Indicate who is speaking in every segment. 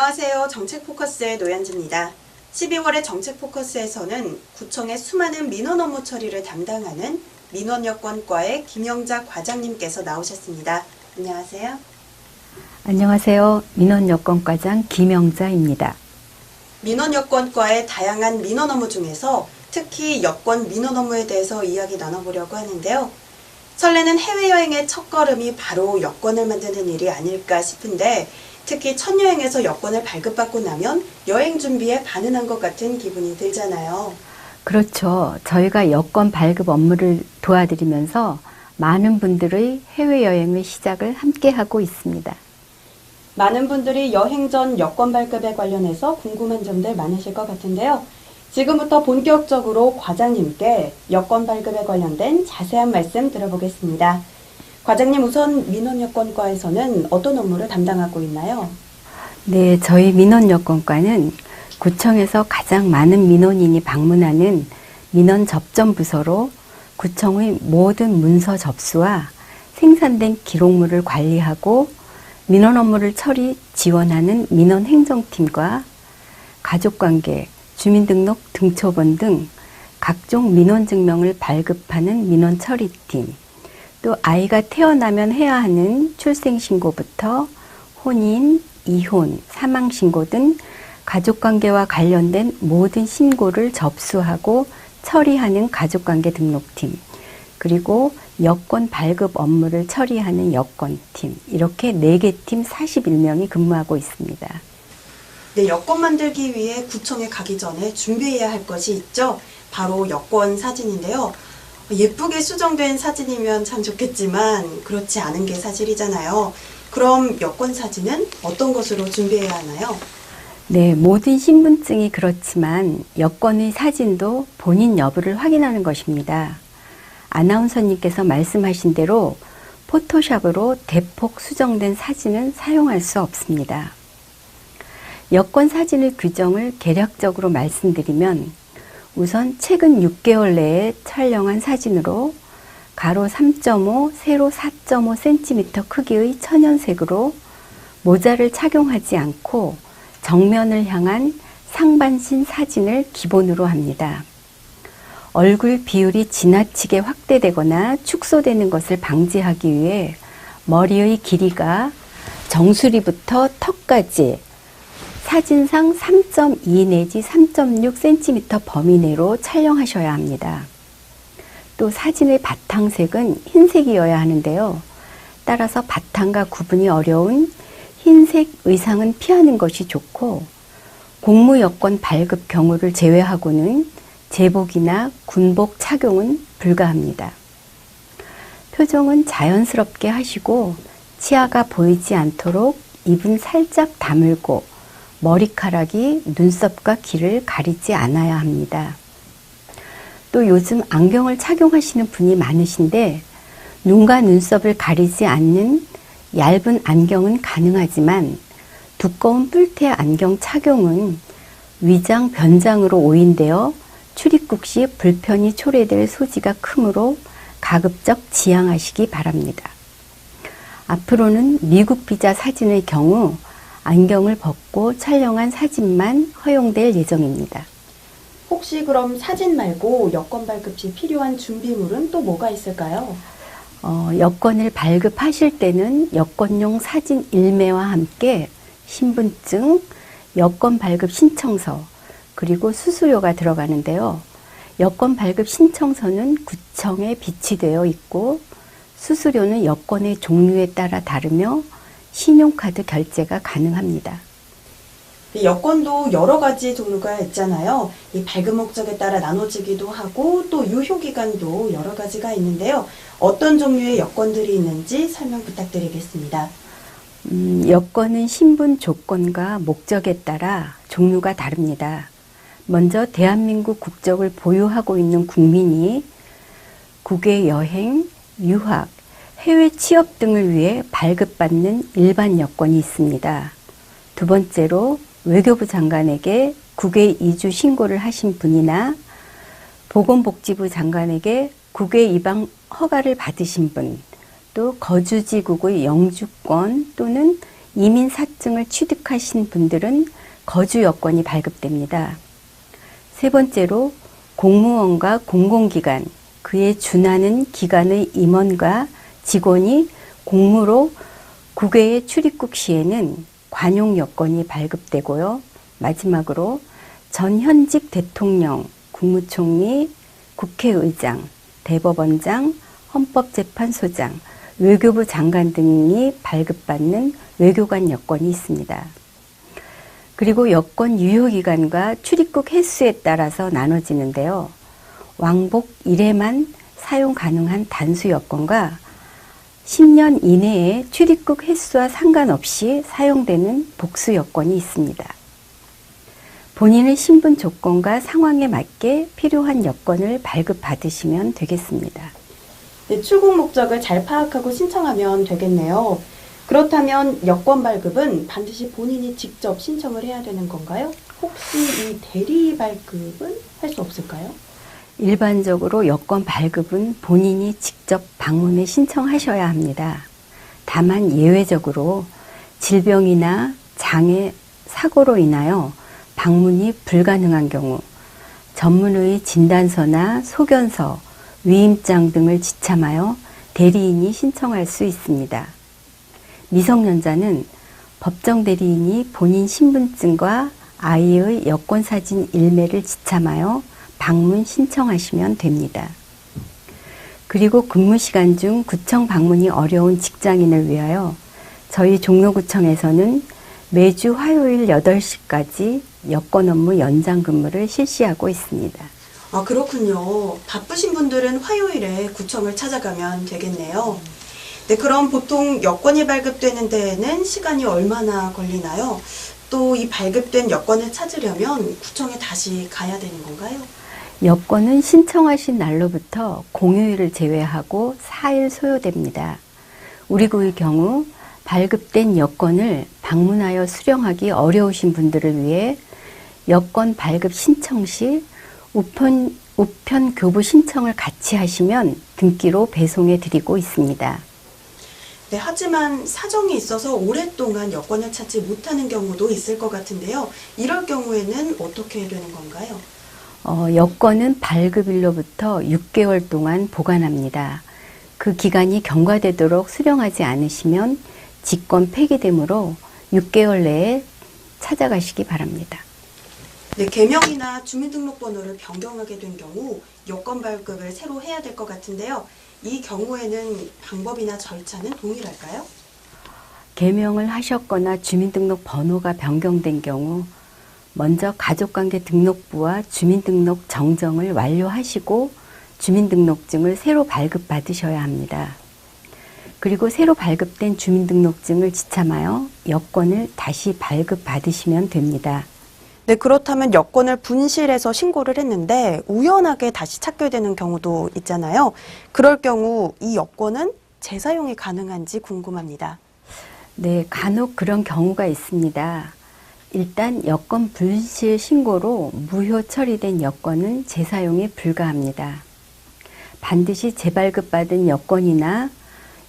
Speaker 1: 안녕하세요. 정책포커스의 노현지입니다. 12월의 정책포커스에서는 구청의 수많은 민원 업무 처리를 담당하는 민원여건과의 김영자 과장님께서 나오셨습니다. 안녕하세요.
Speaker 2: 안녕하세요. 민원여건과장 김영자입니다.
Speaker 1: 민원여건과의 다양한 민원 업무 중에서 특히 여건 민원 업무에 대해서 이야기 나눠보려고 하는데요. 설레는 해외여행의 첫걸음이 바로 여건을 만드는 일이 아닐까 싶은데 특히 첫 여행에서 여건을 발급받고 나면 여행 준비에 반응한 것 같은 기분이 들잖아요.
Speaker 2: 그렇죠. 저희가 여건 발급 업무를 도와드리면서 많은 분들의 해외여행의 시작을 함께 하고 있습니다.
Speaker 1: 많은 분들이 여행 전 여건 발급에 관련해서 궁금한 점들 많으실 것 같은데요. 지금부터 본격적으로 과장님께 여건 발급에 관련된 자세한 말씀 들어보겠습니다. 과장님, 우선 민원여건과에서는 어떤 업무를 담당하고 있나요?
Speaker 2: 네, 저희 민원여건과는 구청에서 가장 많은 민원인이 방문하는 민원 접점 부서로 구청의 모든 문서 접수와 생산된 기록물을 관리하고 민원 업무를 처리 지원하는 민원행정팀과 가족관계, 주민등록 등초본 등 각종 민원증명을 발급하는 민원처리팀, 또 아이가 태어나면 해야 하는 출생신고부터 혼인, 이혼, 사망신고 등 가족관계와 관련된 모든 신고를 접수하고 처리하는 가족관계 등록팀, 그리고 여건 발급 업무를 처리하는 여건팀, 이렇게 4개 팀 41명이 근무하고 있습니다.
Speaker 1: 네, 여건 만들기 위해 구청에 가기 전에 준비해야 할 것이 있죠. 바로 여건 사진인데요. 예쁘게 수정된 사진이면 참 좋겠지만 그렇지 않은 게 사실이잖아요. 그럼 여건 사진은 어떤 것으로 준비해야 하나요?
Speaker 2: 네, 모든 신분증이 그렇지만 여건의 사진도 본인 여부를 확인하는 것입니다. 아나운서님께서 말씀하신 대로 포토샵으로 대폭 수정된 사진은 사용할 수 없습니다. 여건 사진의 규정을 개략적으로 말씀드리면 우선 최근 6개월 내에 촬영한 사진으로 가로 3.5, 세로 4.5cm 크기의 천연색으로 모자를 착용하지 않고 정면을 향한 상반신 사진을 기본으로 합니다. 얼굴 비율이 지나치게 확대되거나 축소되는 것을 방지하기 위해 머리의 길이가 정수리부터 턱까지 사진상 3.2 내지 3.6cm 범위 내로 촬영하셔야 합니다. 또 사진의 바탕색은 흰색이어야 하는데요. 따라서 바탕과 구분이 어려운 흰색 의상은 피하는 것이 좋고 공무 여건 발급 경우를 제외하고는 제복이나 군복 착용은 불가합니다. 표정은 자연스럽게 하시고 치아가 보이지 않도록 입은 살짝 다물고 머리카락이 눈썹과 귀를 가리지 않아야 합니다. 또 요즘 안경을 착용하시는 분이 많으신데 눈과 눈썹을 가리지 않는 얇은 안경은 가능하지만 두꺼운 뿔테 안경 착용은 위장 변장으로 오인되어 출입국 시 불편이 초래될 소지가 크므로 가급적 지양하시기 바랍니다. 앞으로는 미국 비자 사진의 경우 안경을 벗고 촬영한 사진만 허용될 예정입니다.
Speaker 1: 혹시 그럼 사진 말고 여건 발급 시 필요한 준비물은 또 뭐가 있을까요?
Speaker 2: 여건을 발급하실 때는 여건용 사진 일매와 함께 신분증, 여건 발급 신청서, 그리고 수수료가 들어가는데요. 여건 발급 신청서는 구청에 비치되어 있고 수수료는 여건의 종류에 따라 다르며 신용카드 결제가 가능합니다.
Speaker 1: 여건도 여러 가지 종류가 있잖아요. 이 발급 목적에 따라 나눠지기도 하고 또 유효기간도 여러 가지가 있는데요. 어떤 종류의 여건들이 있는지 설명 부탁드리겠습니다.
Speaker 2: 여건은 신분 조건과 목적에 따라 종류가 다릅니다. 먼저 대한민국 국적을 보유하고 있는 국민이 국외 여행, 유학, 해외 취업 등을 위해 발급받는 일반 여건이 있습니다. 두 번째로 외교부 장관에게 국외 이주 신고를 하신 분이나 보건복지부 장관에게 국외 이방 허가를 받으신 분, 또 거주지국의 영주권 또는 이민 사증을 취득하신 분들은 거주 여건이 발급됩니다. 세 번째로 공무원과 공공기관, 그에 준하는 기관의 임원과 직원이 공무로 국외에 출입국 시에는 관용 여건이 발급되고요. 마지막으로 전 현직 대통령, 국무총리, 국회의장, 대법원장, 헌법재판소장, 외교부 장관 등이 발급받는 외교관 여건이 있습니다. 그리고 여권 유효기간과 출입국 횟수에 따라서 나눠지는데요. 왕복 1회만 사용 가능한 단수 여건과 10년 이내에 출입국 횟수와 상관없이 사용되는 복수 여건이 있습니다. 본인의 신분 조건과 상황에 맞게 필요한 여건을 발급받으시면 되겠습니다.
Speaker 1: 네, 출국 목적을 잘 파악하고 신청하면 되겠네요. 그렇다면 여권 발급은 반드시 본인이 직접 신청을 해야 되는 건가요? 혹시 이 대리 발급은 할 수 없을까요?
Speaker 2: 일반적으로 여권 발급은 본인이 직접 방문해 신청하셔야 합니다. 다만 예외적으로 질병이나 장애, 사고로 인하여 방문이 불가능한 경우 전문의 진단서나 소견서, 위임장 등을 지참하여 대리인이 신청할 수 있습니다. 미성년자는 법정 대리인이 본인 신분증과 아이의 여권사진 일매를 지참하여 방문 신청하시면 됩니다. 그리고 근무시간 중 구청 방문이 어려운 직장인을 위하여 저희 종로구청에서는 매주 화요일 8시까지 여권 업무 연장 근무를 실시하고 있습니다.
Speaker 1: 아, 그렇군요. 바쁘신 분들은 화요일에 구청을 찾아가면 되겠네요. 네, 그럼 보통 여권이 발급되는 데에는 시간이 얼마나 걸리나요? 또 이 발급된 여권을 찾으려면 구청에 다시 가야 되는 건가요?
Speaker 2: 여권은 신청하신 날로부터 공휴일을 제외하고 4일 소요됩니다. 우리 구의 경우 발급된 여권을 방문하여 수령하기 어려우신 분들을 위해 여권 발급 신청 시 우편 교부 신청을 같이 하시면 등기로 배송해 드리고 있습니다.
Speaker 1: 네, 하지만 사정이 있어서 오랫동안 여권을 찾지 못하는 경우도 있을 것 같은데요. 이럴 경우에는 어떻게 되는 건가요?
Speaker 2: 여권은 발급일로부터 6개월 동안 보관합니다. 그 기간이 경과되도록 수령하지 않으시면 직권 폐기되므로 6개월 내에 찾아가시기 바랍니다.
Speaker 1: 네, 개명이나 주민등록번호를 변경하게 된 경우 여권 발급을 새로 해야 될 것 같은데요. 이 경우에는 방법이나 절차는 동일할까요?
Speaker 2: 개명을 하셨거나 주민등록 번호가 변경된 경우 먼저 가족관계 등록부와 주민등록 정정을 완료하시고 주민등록증을 새로 발급받으셔야 합니다. 그리고 새로 발급된 주민등록증을 지참하여 여권을 다시 발급받으시면 됩니다.
Speaker 1: 네, 그렇다면 여권을 분실해서 신고를 했는데 우연하게 다시 찾게 되는 경우도 있잖아요. 그럴 경우 이 여권은 재사용이 가능한지 궁금합니다.
Speaker 2: 네, 간혹 그런 경우가 있습니다. 일단 여권 분실 신고로 무효 처리된 여권은 재사용이 불가합니다. 반드시 재발급받은 여권이나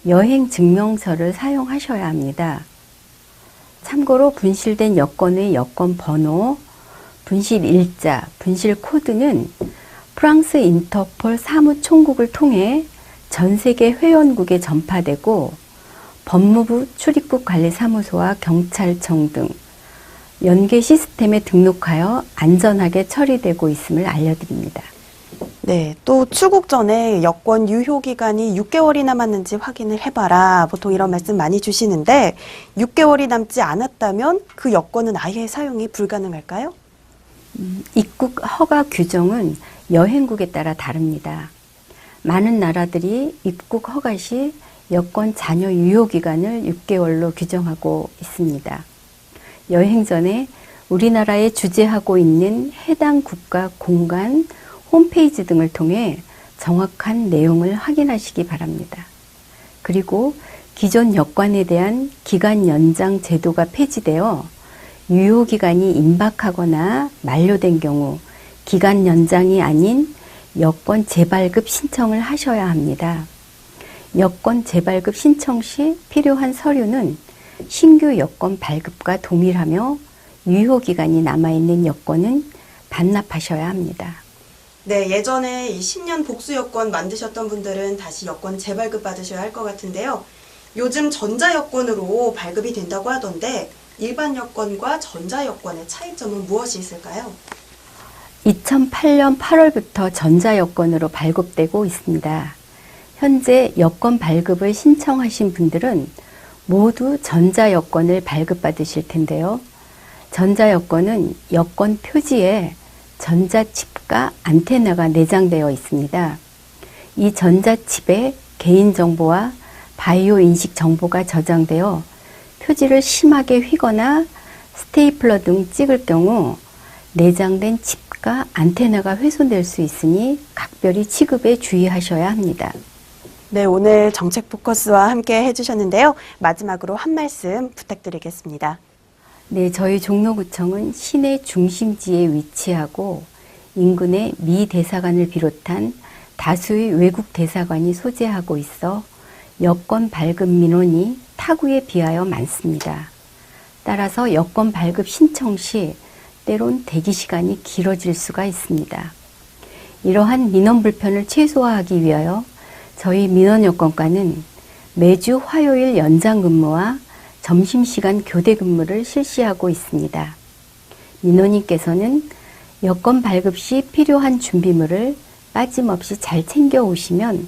Speaker 2: 여행 증명서를 사용하셔야 합니다. 참고로 분실된 여권의 여권 번호, 분실 일자, 분실 코드는 프랑스 인터폴 사무총국을 통해 전 세계 회원국에 전파되고 법무부 출입국관리사무소와 경찰청 등 연계 시스템에 등록하여 안전하게 처리되고 있음을 알려드립니다.
Speaker 1: 네, 또 출국 전에 여권 유효 기간이 6개월이 남았는지 확인을 해봐라. 보통 이런 말씀 많이 주시는데 6개월이 남지 않았다면 그 여권은 아예 사용이 불가능할까요?
Speaker 2: 입국 허가 규정은 여행국에 따라 다릅니다. 많은 나라들이 입국 허가 시 여권 잔여 유효 기간을 6개월로 규정하고 있습니다. 여행 전에 우리나라에 주재하고 있는 해당 국가 공관 홈페이지 등을 통해 정확한 내용을 확인하시기 바랍니다. 그리고 기존 여권에 대한 기간 연장 제도가 폐지되어 유효기간이 임박하거나 만료된 경우 기간 연장이 아닌 여권 재발급 신청을 하셔야 합니다. 여권 재발급 신청 시 필요한 서류는 신규 여권 발급과 동일하며 유효기간이 남아있는 여권은 반납하셔야 합니다.
Speaker 1: 네, 예전에 이 10년 복수 여권 만드셨던 분들은 다시 여권 재발급 받으셔야 할 것 같은데요. 요즘 전자여권으로 발급이 된다고 하던데 일반 여권과 전자여권의 차이점은 무엇이 있을까요?
Speaker 2: 2008년 8월부터 전자여권으로 발급되고 있습니다. 현재 여권 발급을 신청하신 분들은 모두 전자여권을 발급받으실 텐데요. 전자여권은 여권 표지에 전자칩과 안테나가 내장되어 있습니다. 이 전자칩에 개인정보와 바이오 인식 정보가 저장되어 표지를 심하게 휘거나 스테이플러 등 찍을 경우 내장된 칩과 안테나가 훼손될 수 있으니 각별히 취급에 주의하셔야 합니다.
Speaker 1: 네, 오늘 정책 포커스와 함께 해주셨는데요. 마지막으로 한 말씀 부탁드리겠습니다.
Speaker 2: 네, 저희 종로구청은 시내 중심지에 위치하고 인근에 미 대사관을 비롯한 다수의 외국 대사관이 소재하고 있어 여권 발급 민원이 타구에 비하여 많습니다. 따라서 여권 발급 신청 시 때론 대기 시간이 길어질 수가 있습니다. 이러한 민원 불편을 최소화하기 위하여 저희 민원여권과는 매주 화요일 연장 근무와 점심시간 교대 근무를 실시하고 있습니다. 민원인께서는 여권 발급 시 필요한 준비물을 빠짐없이 잘 챙겨 오시면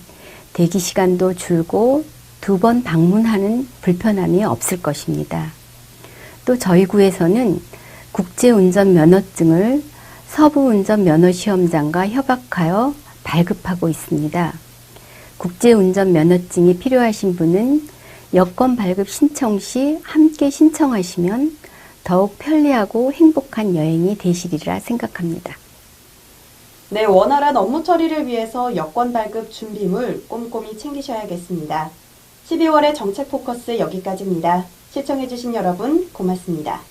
Speaker 2: 대기 시간도 줄고 2번 방문하는 불편함이 없을 것입니다. 또 저희 구에서는 국제운전 면허증을 서부운전 면허시험장과 협약하여 발급하고 있습니다. 국제운전 면허증이 필요하신 분은 여권 발급 신청 시 함께 신청하시면 더욱 편리하고 행복한 여행이 되시리라 생각합니다.
Speaker 1: 네, 원활한 업무 처리를 위해서 여권 발급 준비물 꼼꼼히 챙기셔야겠습니다. 12월의 정책 포커스 여기까지입니다. 시청해주신 여러분 고맙습니다.